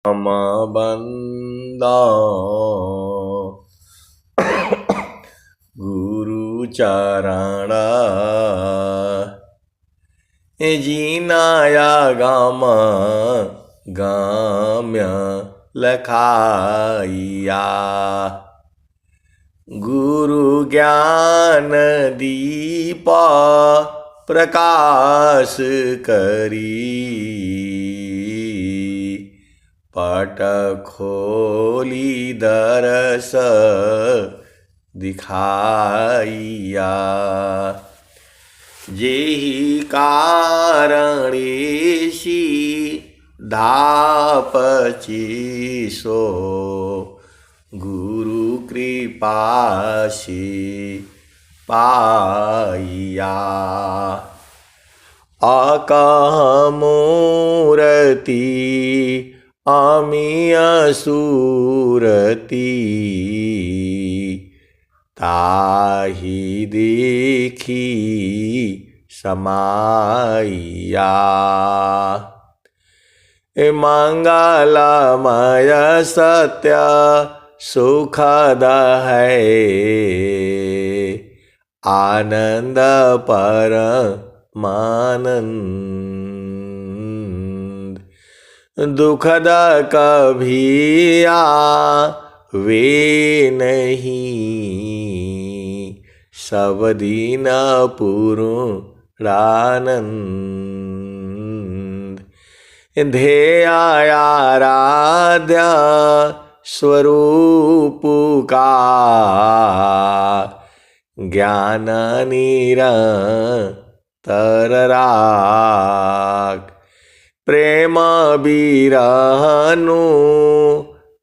मम बंदा गुरु चरणा जीनाया गाम गाम्य लखाइया गुरु ज्ञान दीपा प्रकाश करी पट खोली दरस दिखाइया जेहि कारणेशी धापचिसो गुरु कृपा से पाइया अकमूरति अमी असुरति ताहि देखी समाइया मंगलमय सत्य सुखद है आनंद परमानंद दुखद कभी वे नहीं सब दिन पूर्णानंद ध्येयाराध्या स्वरूप का ज्ञान निरंतर राख प्रेम बिरहनु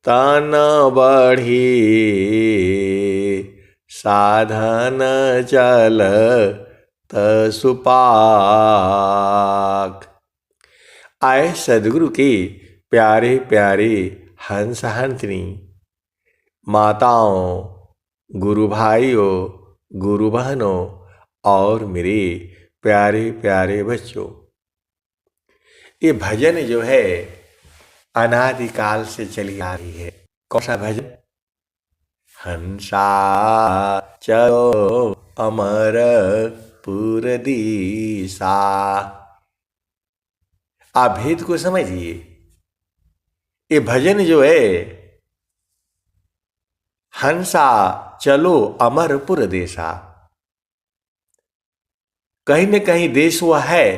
तन बढ़ी साधन चल सुपाक। आए सदगुरु के प्यारे प्यारे हंस हंसनी माताओं, गुरु भाइयों, गुरु बहनों और मेरे प्यारे प्यारे बच्चों, ये भजन जो है अनादिकाल से चली आ रही है। कौन सा भजन? हंसा चलो अमर पुर दिशा। आप भेद को समझिए। ये भजन जो है हंसा चलो अमरपुर देशा, कहीं न कहीं देश वह है,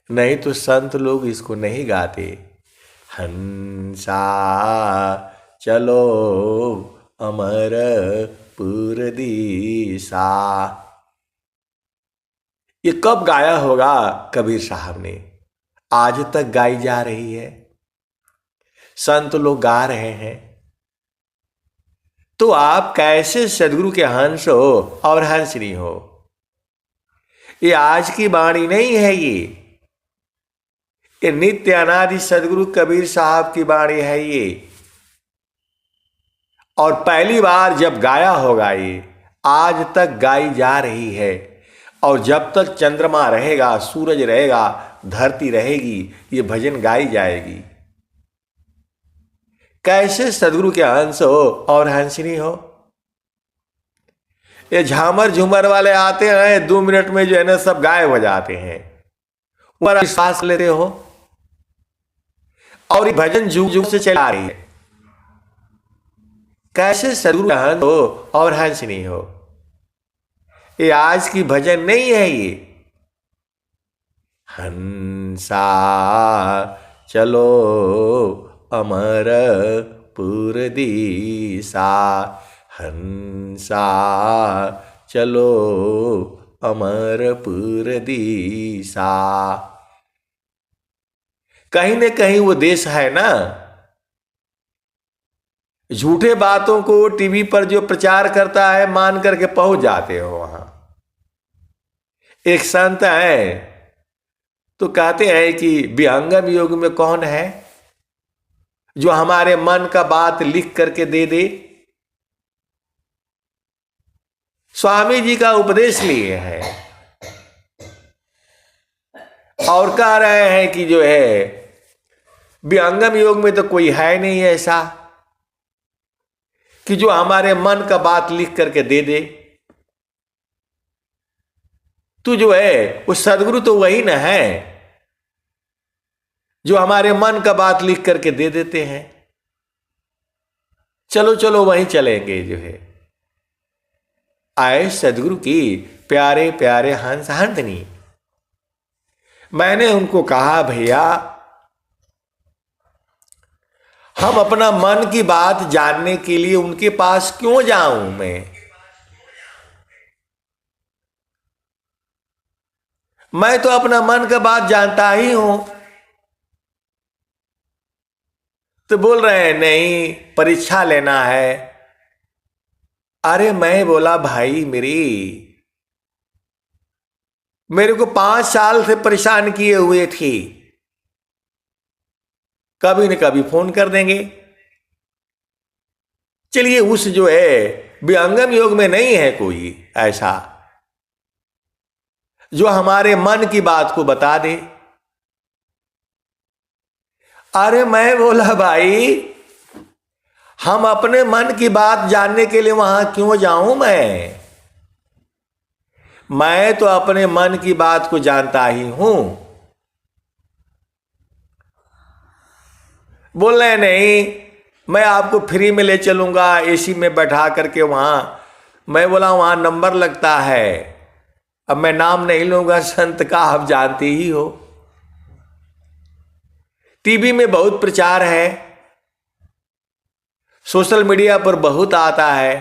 नहीं तो संत लोग इसको नहीं गाते। हंसा चलो अमरपुर दिशा, ये कब गाया होगा कबीर साहब ने? आज तक गाई जा रही है, संत लोग गा रहे हैं। तो आप कैसे सदगुरु के हंस हो और हंसनी हो? ये आज की वाणी नहीं है, ये नित्य अनादि सदगुरु कबीर साहब की वाणी है ये। और पहली बार जब गाया होगा ये, आज तक गाई जा रही है। और जब तक चंद्रमा रहेगा, सूरज रहेगा, धरती रहेगी, ये भजन गाई जाएगी। कैसे सदगुरु के हंस हो और हंसनी हो? ये झामर झूमर वाले आते हैं, 2 मिनट में जो है ना सब गायब हो जाते हैं, ऊपर सांस लेते हो। और ये भजन जुग जुग से चला रही है। कैसे सदगुरु का हंस हो और हंसनी हो? ये आज की भजन नहीं है ये। हंसा चलो अमरपुर दिशा, हंसा चलो अमरपुर दिशा। कहीं न कहीं वो देश है ना, झूठे बातों को टीवी पर जो प्रचार करता है मान करके पहुंच जाते हो वहां। एक संत है तो कहते हैं कि विहंगम योग में कौन है जो हमारे मन का बात लिख करके दे दे? स्वामी जी का उपदेश लिए हैं और कह रहे हैं कि जो है विहंगम योग में तो कोई है नहीं ऐसा कि जो हमारे मन का बात लिख करके दे दे। तू जो है वो सदगुरु तो वही ना है जो हमारे मन का बात लिख करके दे देते हैं। चलो चलो वहीं चलेंगे जो है। आए सदगुरु की प्यारे प्यारे हंस हंसनी। मैंने उनको कहा भैया हम अपना मन की बात जानने के लिए उनके पास क्यों जाऊं मैं तो अपना मन का बात जानता ही हूं। तो बोल रहे हैं नहीं परीक्षा लेना है। अरे मैं बोला भाई मेरे को 5 साल से परेशान किए हुए थी, कभी न कभी फोन कर देंगे। चलिए उस जो है विहंगम योग में नहीं है कोई ऐसा जो हमारे मन की बात को बता दे। अरे मैं बोला भाई हम अपने मन की बात जानने के लिए वहां क्यों जाऊं मैं तो अपने मन की बात को जानता ही हूं। बोल रहे नहीं मैं आपको फ्री में ले चलूंगा एसी में बैठा करके वहां। मैं बोला वहां नंबर लगता है। अब मैं नाम नहीं लूंगा संत का, आप जानते ही हो। टीवी में बहुत प्रचार है, सोशल मीडिया पर बहुत आता है।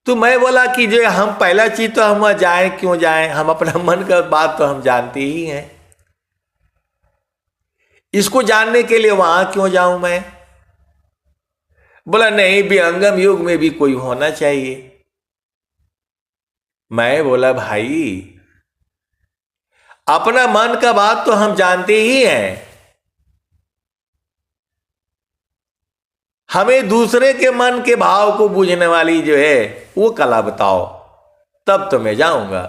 तो मैं बोला कि जो हम पहला चीज तो हम जाएं क्यों जाएं, हम अपना मन का बात तो हम जानते ही हैं। इसको जानने के लिए वहां क्यों जाऊं मैं। बोला नहीं विहंगम योग में भी कोई होना चाहिए। मैं बोला भाई अपना मन का बात तो हम जानते ही हैं, हमें दूसरे के मन के भाव को बूझने वाली जो है वो कला बताओ, तब तो मैं जाऊंगा।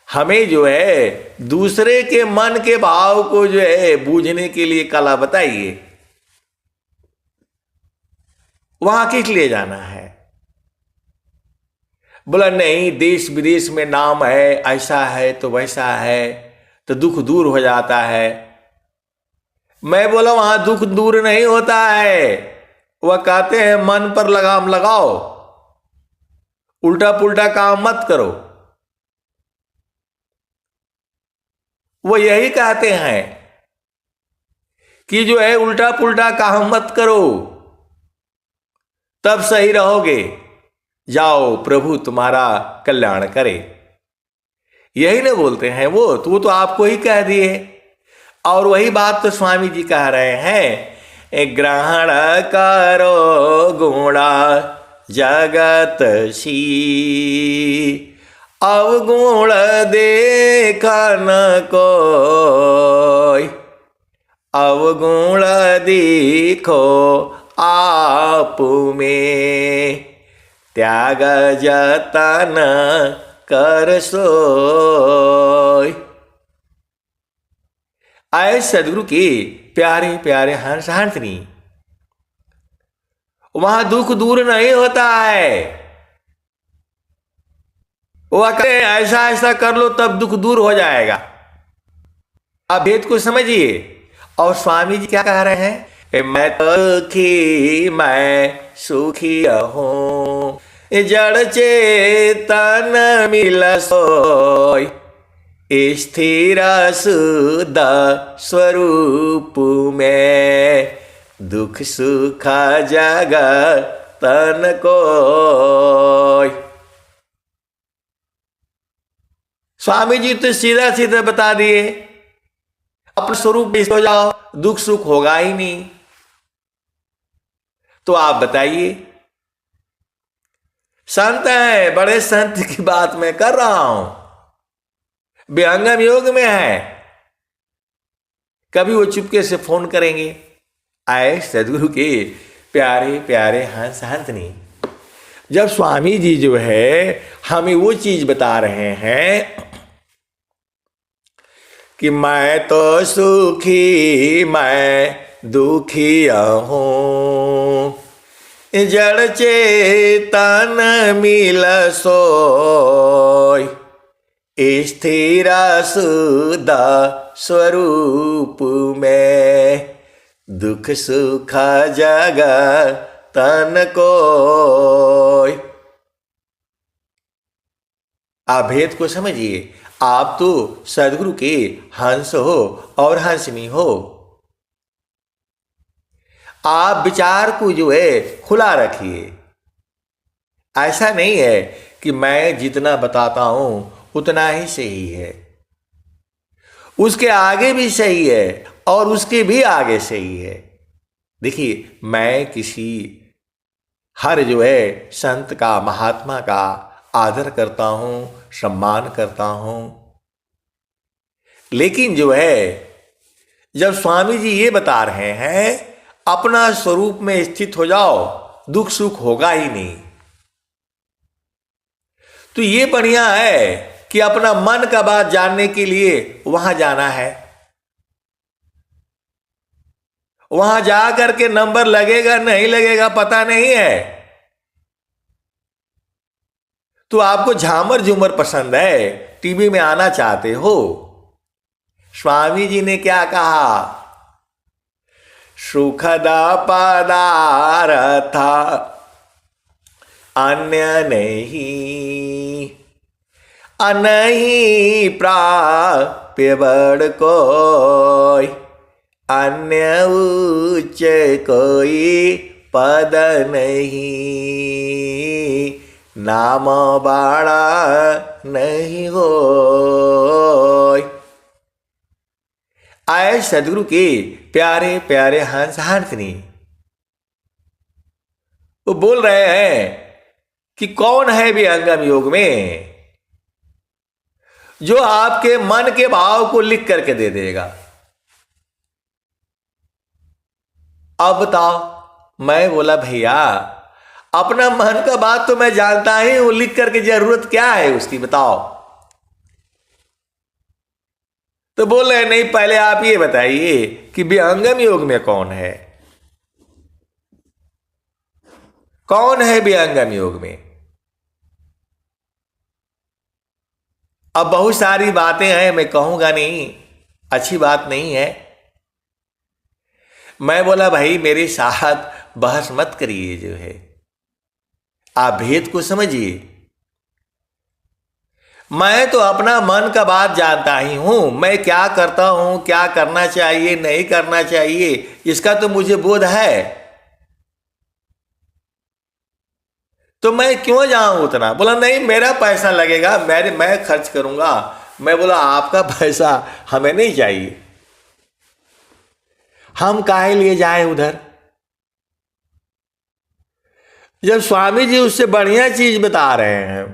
हमें जो है दूसरे के मन के भाव को जो है बूझने के लिए कला बताइए, वहां किस लिए जाना है। बोला नहीं देश विदेश में नाम है, ऐसा है तो वैसा है, तो दुख दूर हो जाता है। मैं बोला वहां दुख दूर नहीं होता है, वह कहते हैं मन पर लगाम लगाओ, उल्टा पुल्टा काम मत करो। वो यही कहते हैं कि जो है उल्टा पुल्टा काम मत करो तब सही रहोगे, जाओ प्रभु तुम्हारा कल्याण करे। यही ना बोलते हैं वो तो आपको ही कह दिए। और वही बात तो स्वामी जी कह रहे हैं, ग्रहण करो गुणा जगत सी, अवगुण देखन कोई, अवगुण देखो आप में, त्याग जतन कर सोय। आए सदगुरु की प्यारे प्यारे हंस हंसनी। वहां दुख दूर नहीं होता है, वो कहते हैं ऐसा ऐसा कर लो तब दुख दूर हो जाएगा। आप भेद को समझिए। और स्वामी जी क्या कह रहे हैं, मैं तो सुखी मैं सुखी हूं, जड़ चेतन मिल सोय, स्थिर शुद्ध स्वरूप में, दुख सुख जगतन कोय। स्वामी जी तो सीधा सीधा बता दिए, अपने स्वरूप में हो जाओ, दुख सुख होगा ही नहीं। तो आप बताइए, संत है, बड़े संत की बात मैं कर रहा हूं, विहंगम योग में है, कभी वो चुपके से फोन करेंगे। आए सदगुरु के प्यारे प्यारे हंस हंसनी। जब स्वामी जी जो है हमें वो चीज बता रहे हैं कि मैं तो सुखी मैं दुखिया हूँ, जड़ चेतन मिल सोय, स्थिर शुद्ध स्वरूप में, दुख सुख जग तन कोय। आप भेद को समझिए। आप तो सदगुरु के हंस हो और हंसनी हो। आप विचार को जो है खुला रखिए। ऐसा नहीं है कि मैं जितना बताता हूं उतना ही सही है, उसके आगे भी सही है और उसके भी आगे सही है। देखिए, मैं किसी हर जो है संत का, महात्मा का आदर करता हूं, सम्मान करता हूं, लेकिन जो है जब स्वामी जी ये बता रहे हैं अपना स्वरूप में स्थित हो जाओ, दुख सुख होगा ही नहीं, तो ये बढ़िया है कि अपना मन का बात जानने के लिए वहां जाना है। वहां जा करके नंबर लगेगा नहीं लगेगा पता नहीं है। तो आपको झामर झूमर पसंद है, टीवी में आना चाहते हो। स्वामी जी ने क्या कहा? सुखद पदार्थ अन्य नहीं, अनही प्राप्य बड़ कोई, अन्य उच्च कोई पद नहीं, नाम बाड़ा नहीं हो। आए सदगुरु के प्यारे प्यारे हंस हंसनी, वो बोल रहे हैं कि कौन है विहंगम योग में जो आपके मन के भाव को लिख करके दे देगा। अब बताओ। मैं बोला भैया अपना मन का बात तो मैं जानता ही हूं, लिख करके जरूरत क्या है उसकी, बताओ। तो बोल रहे नहीं, पहले आप ये बताइए कि विहंगम योग में कौन है, कौन है विहंगम योग में। अब बहुत सारी बातें हैं, मैं कहूंगा नहीं, अच्छी बात नहीं है। मैं बोला भाई मेरे साथ बहस मत करिए, जो है आप भेद को समझिए। मैं तो अपना मन का बात जानता ही हूं, मैं क्या करता हूं, क्या करना चाहिए नहीं करना चाहिए, इसका तो मुझे बोध है। तो मैं क्यों जाऊं उतना। बोला नहीं मेरा पैसा लगेगा, मैं खर्च करूंगा। मैं बोला आपका पैसा हमें नहीं चाहिए, हम काहे लिए जाए उधर। जब स्वामी जी उससे बढ़िया चीज बता रहे हैं,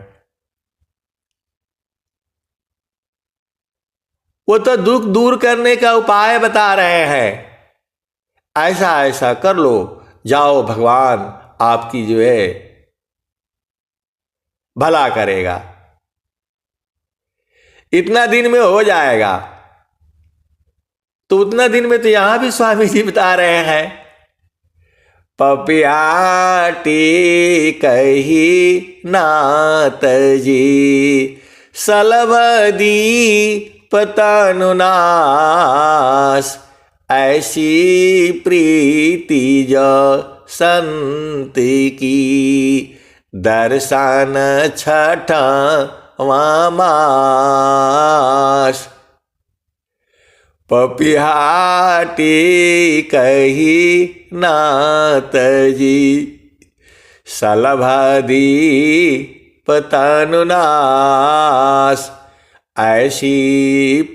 वो तो दुख दूर करने का उपाय बता रहे हैं। ऐसा ऐसा कर लो, जाओ भगवान आपकी जो है भला करेगा, इतना दिन में हो जाएगा। तो उतना दिन में तो यहां भी स्वामी जी बता रहे हैं, पपियाटी कही नात जी, सलवदी पतनुनाश, ऐसी प्रीति जो संत की, दर्शन छठवां मास। पपिहाटी कही नात जी, सलभदी पतनुनाश, ऐसी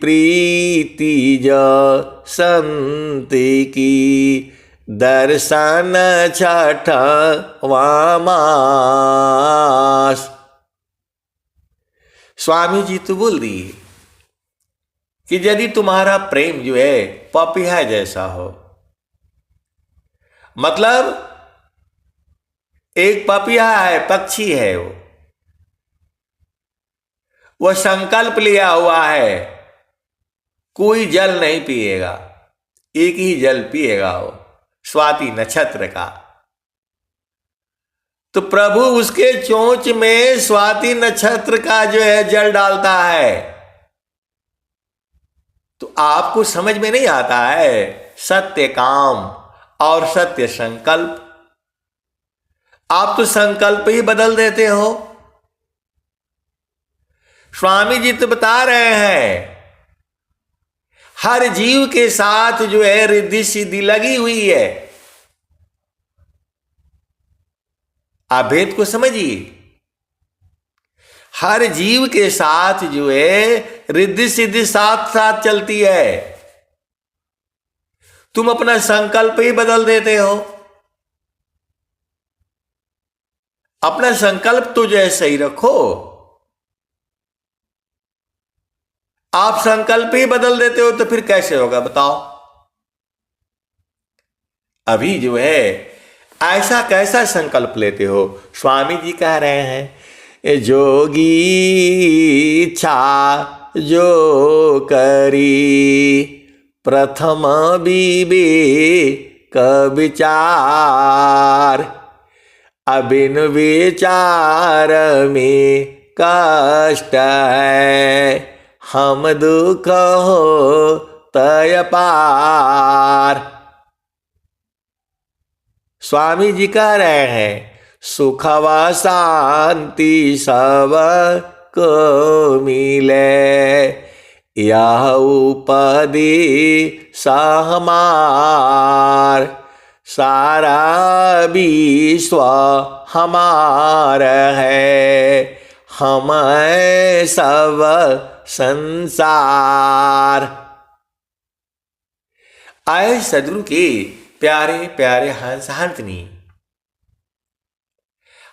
प्रीति जो संत की, दर्शन छठवां मास। स्वामी जी तो बोल दिए कि यदि तुम्हारा प्रेम जो है पपीहा जैसा हो, मतलब एक पपीहा है, पक्षी है, वो संकल्प लिया हुआ है कोई जल नहीं पिएगा, एक ही जल पिएगा वो स्वाति नक्षत्र का। तो प्रभु उसके चोंच में स्वाति नक्षत्र का जो है जल डालता है। तो आपको समझ में नहीं आता है सत्य काम और सत्य संकल्प। आप तो संकल्प ही बदल देते हो। स्वामी जी तो बता रहे हैं हर जीव के साथ जो है रिद्धि सिद्धि लगी हुई है। आप भेद को समझिए, हर जीव के साथ जो है रिद्धि सिद्धि साथ साथ चलती है। तुम अपना संकल्प ही बदल देते हो। अपना संकल्प तो जो है सही रखो। आप संकल्प ही बदल देते हो तो फिर कैसे होगा बताओ। अभी जो है ऐसा कैसा संकल्प लेते हो। स्वामी जी कह रहे हैं जोगी इच्छा जो करी प्रथम विवेक विचार अबिन विचार में कष्ट है हम दुख हो तय पार। स्वामी जी कह रहे हैं सुख व शांति सब को मिले यह उपदी सहमार सारा विश्व हमार है हम सब संसार। आए सदगुरु के प्यारे प्यारे हंस हंसनी,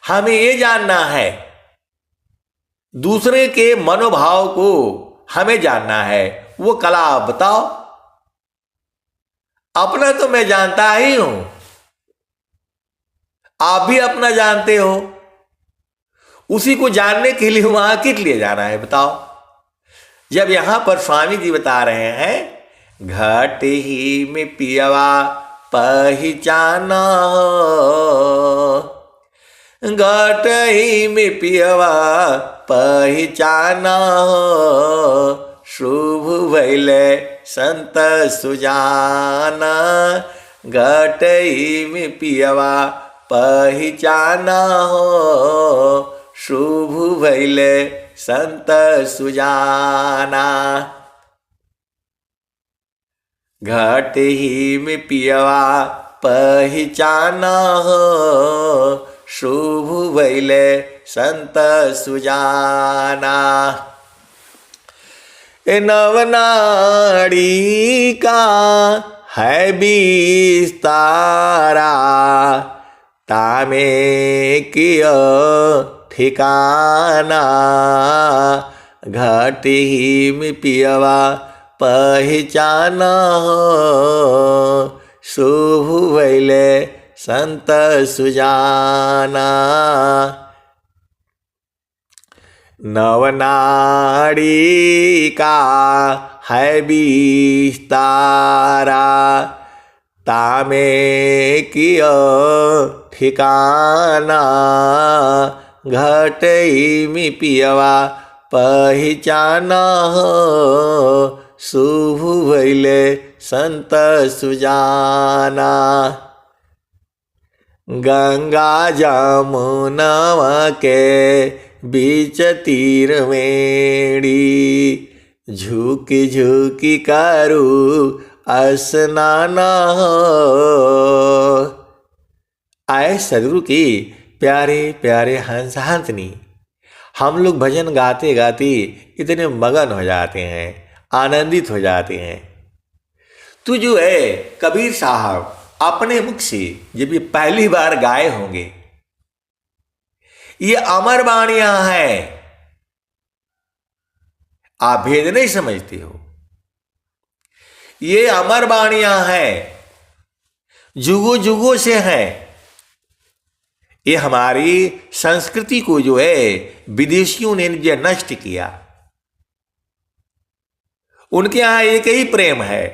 हमें ये जानना है दूसरे के मनोभाव को हमें जानना है। वो कला आप बताओ। अपना तो मैं जानता ही हूं, आप भी अपना जानते हो। उसी को जानने के लिए वहां किस लिए जाना है बताओ। जब यहां पर स्वामी जी बता रहे हैं घट ही में पियवा पहचाना घट ही में पियवा पहचाना शुभ भैले संत सुजाना घट ही में पियवा पहचाना शुभ भैले संत सुजाना। घट ही में पियवा पहचाना शुभ भैले संत सुजाना। नवनाड़ी का है विस्तारा तामे किया ठिकाना घट ही में पियवा पहचाना शुभ भैले संत सुजाना। नवनाड़ी का है विस्तारा तामे किया ठिकाना घट ही में पियवा पहचाना शुभ भैले संत सुजाना। गंगा जमुना के बीच तीर मेड़ी झुकी झुकी करू स्नाना। आए सदगुरु की प्यारे प्यारे हंस हंसनी, हम लोग भजन गाते गाते इतने मगन हो जाते हैं, आनंदित हो जाते हैं। तो जो है कबीर साहब अपने मुख से जब ये पहली बार गाए होंगे, ये अमर वाणियां हैं। आप भेद नहीं समझते हो। ये अमर वाणियां हैं, जुगों जुगों से हैं। ये हमारी संस्कृति को जो है विदेशियों ने जो नष्ट किया, उनके यहां एक ही प्रेम है।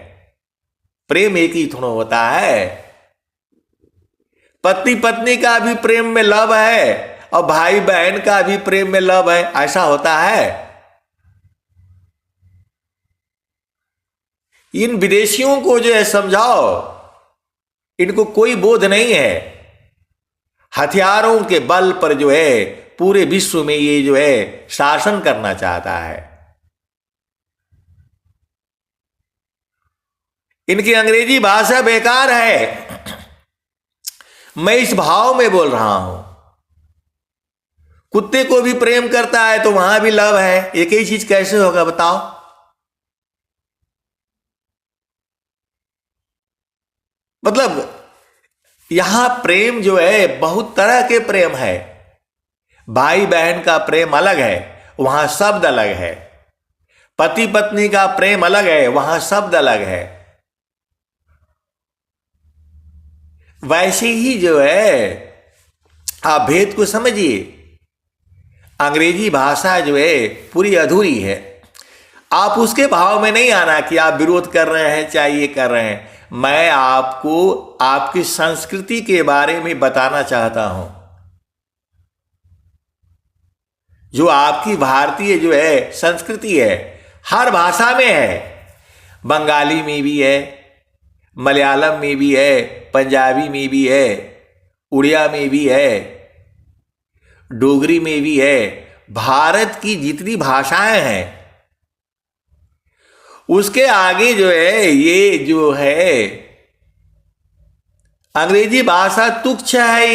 प्रेम एक ही थोड़ा होता है। पति पत्नी का भी प्रेम में लव है और भाई बहन का भी प्रेम में लव है, ऐसा होता है। इन विदेशियों को जो है समझाओ, इनको कोई बोध नहीं है। हथियारों के बल पर जो है पूरे विश्व में ये जो है शासन करना चाहता है। इनकी अंग्रेजी भाषा बेकार है। मैं इस भाव में बोल रहा हूं। कुत्ते को भी प्रेम करता है तो वहां भी लव है, एक ही चीज कैसे होगा बताओ। मतलब यहां प्रेम जो है बहुत तरह के प्रेम है। भाई बहन का प्रेम अलग है, वहां शब्द अलग है। पति पत्नी का प्रेम अलग है, वहां शब्द अलग है। वैसे ही जो है आप भेद को समझिए। अंग्रेजी भाषा जो है पूरी अधूरी है। आप उसके भाव में नहीं आना कि आप विरोध कर रहे हैं चाहे ये कर रहे हैं। मैं आपको आपकी संस्कृति के बारे में बताना चाहता हूं। जो आपकी भारतीय जो है संस्कृति है, हर भाषा में है। बंगाली में भी है, मलयालम में भी है, पंजाबी में भी है, उड़िया में भी है, डोगरी में भी है। भारत की जितनी भाषाएं हैं उसके आगे जो है ये जो है अंग्रेजी भाषा तुच्छ है।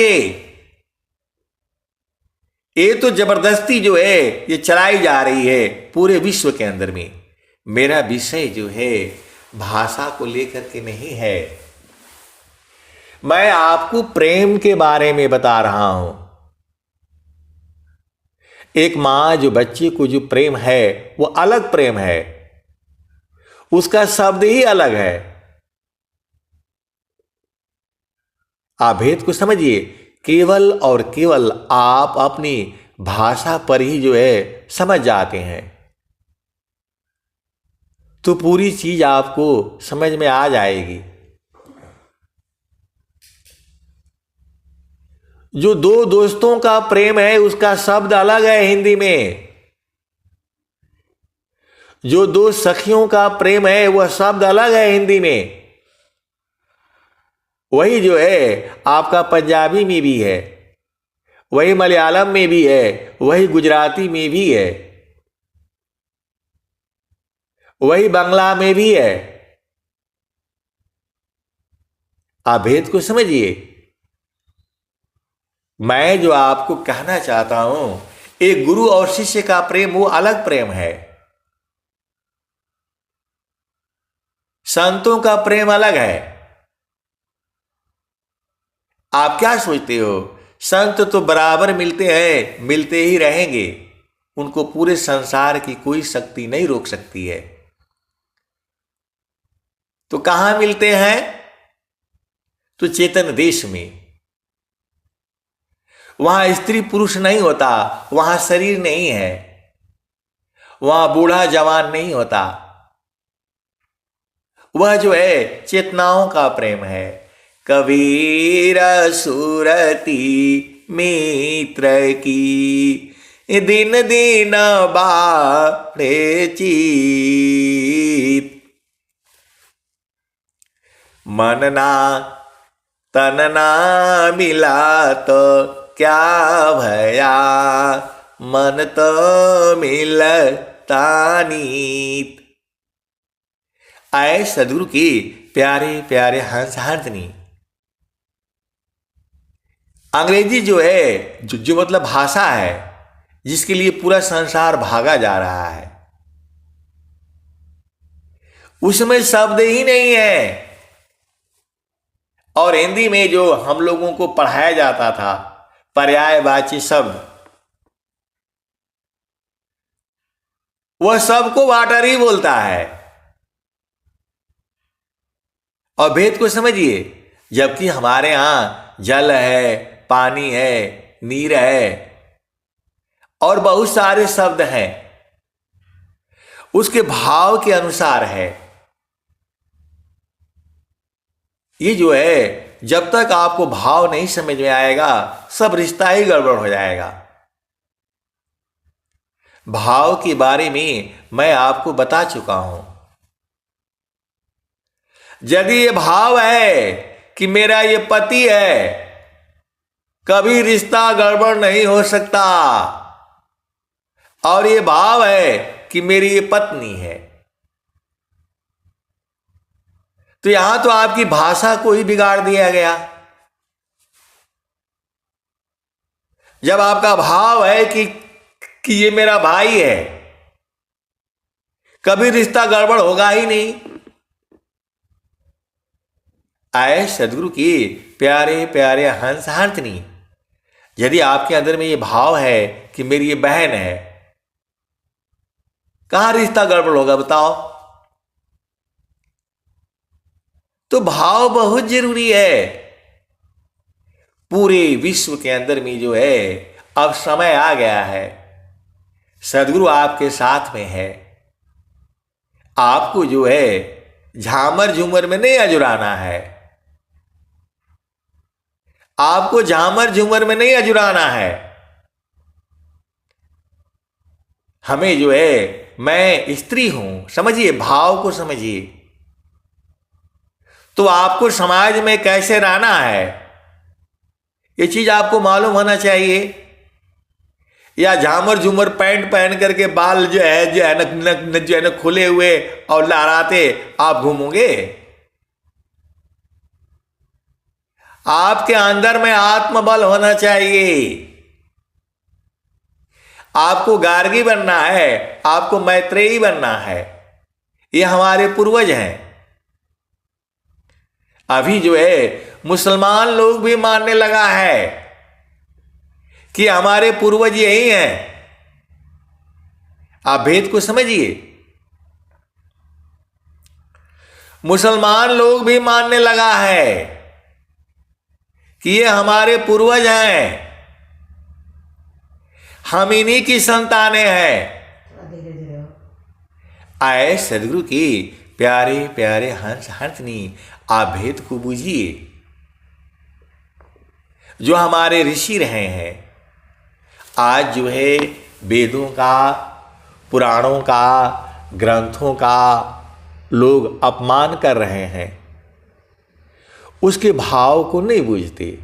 ये तो जबरदस्ती जो है ये चलाई जा रही है पूरे विश्व के अंदर में। मेरा विषय जो है भाषा को लेकर के नहीं है। मैं आपको प्रेम के बारे में बता रहा हूं। एक मां जो बच्चे को जो प्रेम है वो अलग प्रेम है, उसका शब्द ही अलग है। आप भेद को समझिए। केवल और केवल आप अपनी भाषा पर ही जो है समझ जाते हैं तो पूरी चीज आपको समझ में आ जाएगी। जो दो दोस्तों का प्रेम है उसका शब्द अलग है हिंदी में। जो दो सखियों का प्रेम है वह शब्द अलग है हिंदी में। वही जो है आपका पंजाबी में भी है, वही मलयालम में भी है, वही गुजराती में भी है, वही बांग्ला में भी है। आप भेद को समझिए। मैं जो आपको कहना चाहता हूं, एक गुरु और शिष्य का प्रेम वो अलग प्रेम है। संतों का प्रेम अलग है। आप क्या सोचते हो? संत तो बराबर मिलते हैं, मिलते ही रहेंगे। उनको पूरे संसार की कोई शक्ति नहीं रोक सकती है। तो कहां मिलते हैं? तो चेतन देश में। वहां स्त्री पुरुष नहीं होता, वहां शरीर नहीं है, वहां बूढ़ा जवान नहीं होता। वह जो है चेतनाओं का प्रेम है। कबीर सुरती मित्र की दिन दिन बाढ़े चीत। मन ना तन ना मिला तो क्या भया, मन तो मिलता नीत। आए सदगुरु की प्यारे प्यारे हंस हंसनी। अंग्रेजी जो है जो मतलब भाषा है जिसके लिए पूरा संसार भागा जा रहा है, उसमें शब्द ही नहीं है। और हिंदी में जो हम लोगों को पढ़ाया जाता था पर्यायवाची शब्द, वह सबको वाटर ही बोलता है। और भेद को समझिए। जबकि हमारे यहां जल है, पानी है, नीर है और बहुत सारे शब्द हैं। उसके भाव के अनुसार है। ये जो है, जब तक आपको भाव नहीं समझ में आएगा, सब रिश्ता ही गड़बड़ हो जाएगा। भाव के बारे में मैं आपको बता चुका हूं। यदि ये भाव है कि मेरा ये पति है, कभी रिश्ता गड़बड़ नहीं हो सकता। और ये भाव है कि मेरी ये पत्नी है, तो यहां तो आपकी भाषा को ही बिगाड़ दिया गया। जब आपका भाव है कि ये मेरा भाई है, कभी रिश्ता गड़बड़ होगा ही नहीं। आए सदगुरु की प्यारे प्यारे हंस हंसनी, यदि आपके अंदर में ये भाव है कि मेरी ये बहन है, कहां रिश्ता गड़बड़ होगा बताओ। तो भाव बहुत जरूरी है। पूरे विश्व के अंदर में जो है, अब समय आ गया है, सदगुरु आपके साथ में है। आपको जो है झामर झूमर में नहीं अजुराना है, आपको झामर झूमर में नहीं अजुराना है। हमें जो है, मैं स्त्री हूं, समझिए, भाव को समझिए। तो आपको समाज में कैसे रहना है, ये चीज आपको मालूम होना चाहिए। या झामर झूमर पैंट पहन करके बाल जो है न खुले हुए और लहराते आप घूमोगे। आपके अंदर में आत्मबल होना चाहिए। आपको गार्गी बनना है, आपको मैत्रेयी बनना है। ये हमारे पूर्वज हैं। अभी जो है मुसलमान लोग भी मानने लगा है कि हमारे पूर्वज यही हैं। आप भेद को समझिए। मुसलमान लोग भी मानने लगा है कि ये हमारे पूर्वज हैं, हम इन्हीं की संतानें हैं। आए सदगुरु की प्यारे प्यारे हंस हंसनी, आप भेद को बूझिए। जो हमारे ऋषि रहे हैं, आज जो है वेदों का, पुराणों का, ग्रंथों का लोग अपमान कर रहे हैं, उसके भाव को नहीं बूझते।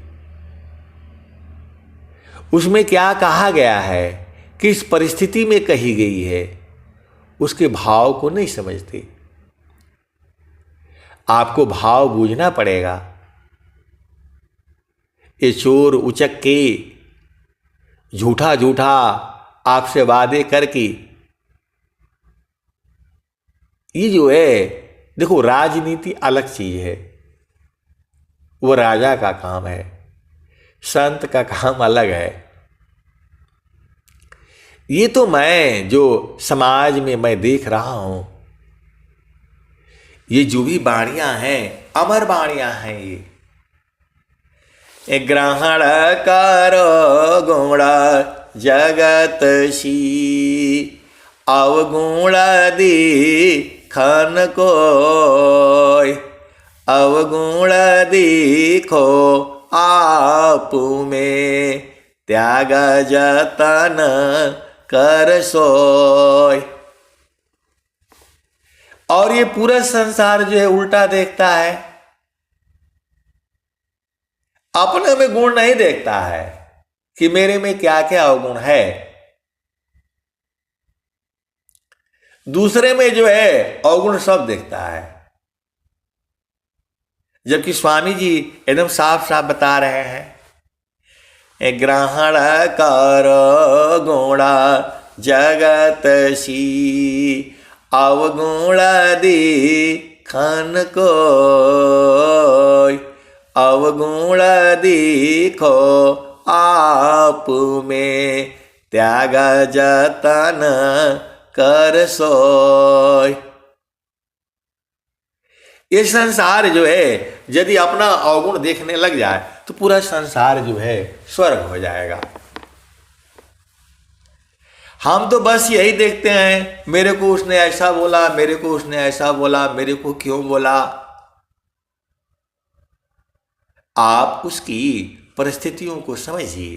उसमें क्या कहा गया है, किस परिस्थिति में कही गई है, उसके भाव को नहीं समझते। आपको भाव बूझना पड़ेगा। ये चोर उचक्के झूठा झूठा आपसे वादे करके, ये जो है, देखो, राजनीति अलग चीज है, वो राजा का काम है, संत का काम अलग है। ये तो मैं जो समाज में मैं देख रहा हूं, ये जो भी बाणियां हैं, अमर बाणियां हैं। ये ग्रहण करो गुण जगत सी, अवगुण दिखन कोय, अवगुण दिखो आप में, त्याग जतन कर सोय। और ये पूरा संसार जो है उल्टा देखता है, अपने में गुण नहीं देखता है कि मेरे में क्या क्या अवगुण है। दूसरे में जो है अवगुण सब देखता है। जबकि स्वामी जी एकदम साफ साफ बता रहे हैं, ग्रहण कर गुण जगत सी, अवगुण दिखन कोय, अवगुण दिखो आप में, त्याग जतन कर सोय। ये संसार जो है, यदि अपना अवगुण देखने लग जाए तो पूरा संसार जो है स्वर्ग हो जाएगा। हम तो बस यही देखते हैं, मेरे को उसने ऐसा बोला, मेरे को उसने ऐसा बोला, मेरे को क्यों बोला। आप उसकी परिस्थितियों को समझिए,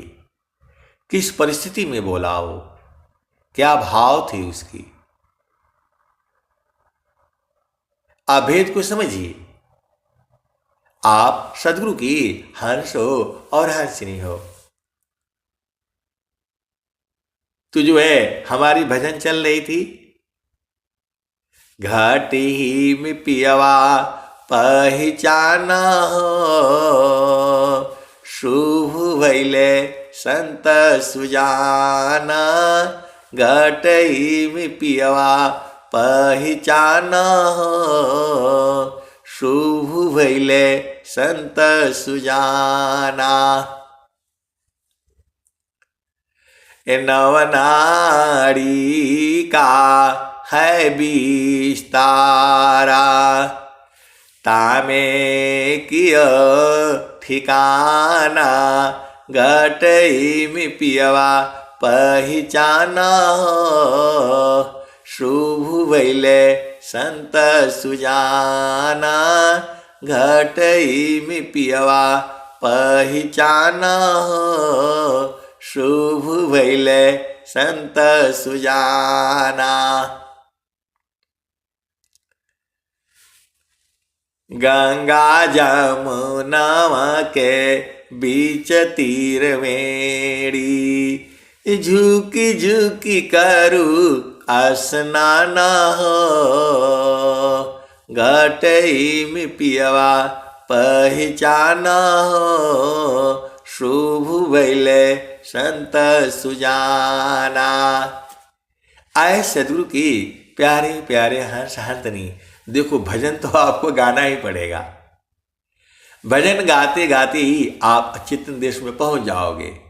किस परिस्थिति में बोला वो, क्या भाव थी उसकी। अभेद को समझिए। आप सदगुरु की हंस हो और हंसिनी हो। तो जो है हमारी भजन चल रही थी, घाटी में पियवा पहचाना हो, शुभ भैले संत सुजाना। घाटी में पियवा पहचाना हो, शुभ भैले संत सुजाना। नवनाड़ी का है विस्तारा, तामे किय ठिकाना। घटई में पियवा पहचाना हो, शुभ भैले संत सुजाना। घटई में पियवा पहचाना हो, शुभ भैले संत सुजाना। गंगा जमुना के बीच तीर मेरी, झुकी झुकी करू स्नाना हो। घटई में पियवा पहचाना हो, शुभ भैले संत सुजाना। आए सदगुरु की प्यारे प्यारे हंस हंसनी। देखो भजन तो आपको गाना ही पड़ेगा। भजन गाते गाते ही आप चित्त देश में पहुंच जाओगे।